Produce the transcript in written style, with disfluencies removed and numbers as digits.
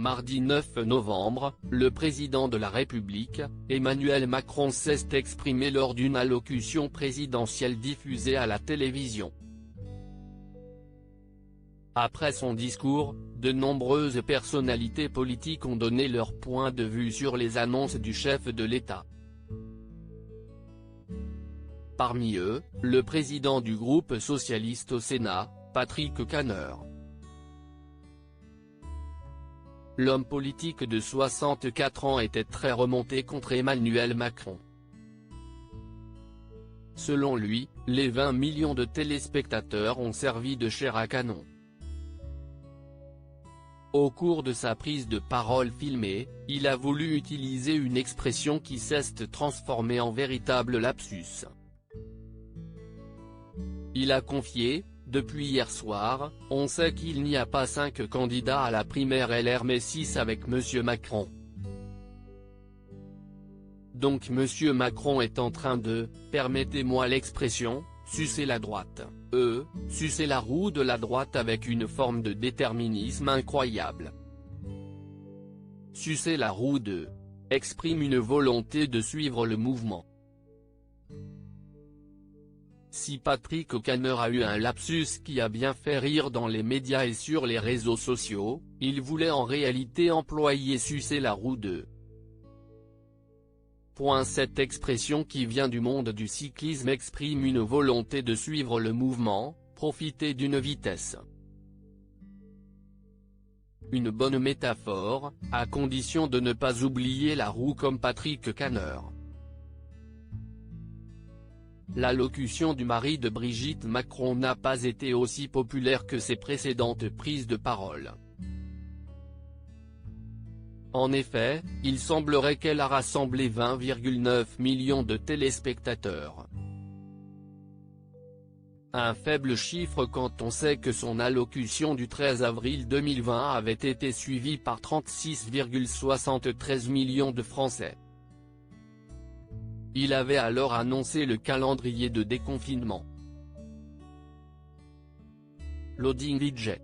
Mardi 9 novembre, le président de la République, Emmanuel Macron, s'est exprimé lors d'une allocution présidentielle diffusée à la télévision. Après son discours, de nombreuses personnalités politiques ont donné leur point de vue sur les annonces du chef de l'État. Parmi eux, le président du groupe socialiste au Sénat, Patrick Kanner. L'homme politique de 64 ans était très remonté contre Emmanuel Macron. Selon lui, les 20 millions de téléspectateurs ont servi de chair à canon. Au cours de sa prise de parole filmée, il a voulu utiliser une expression qui s'est transformée en véritable lapsus. Il a confié: depuis hier soir, on sait qu'il n'y a pas 5 candidats à la primaire LR mais 6 avec M. Macron. Donc M. Macron est en train de, permettez-moi l'expression, sucer la droite, sucer la roue de la droite avec une forme de déterminisme incroyable. Sucer la roue de, exprime une volonté de suivre le mouvement. Si Patrick Kanner a eu un lapsus qui a bien fait rire dans les médias et sur les réseaux sociaux, il voulait en réalité employer sucer la roue de. Cette expression qui vient du monde du cyclisme exprime une volonté de suivre le mouvement, profiter d'une vitesse. Une bonne métaphore, à condition de ne pas oublier la roue comme Patrick Kanner. L'allocution du mari de Brigitte Macron n'a pas été aussi populaire que ses précédentes prises de parole. En effet, il semblerait qu'elle a rassemblé 20,9 millions de téléspectateurs. Un faible chiffre quand on sait que son allocution du 13 avril 2020 avait été suivie par 36,73 millions de Français. Il avait alors annoncé le calendrier de déconfinement. Loading DJ.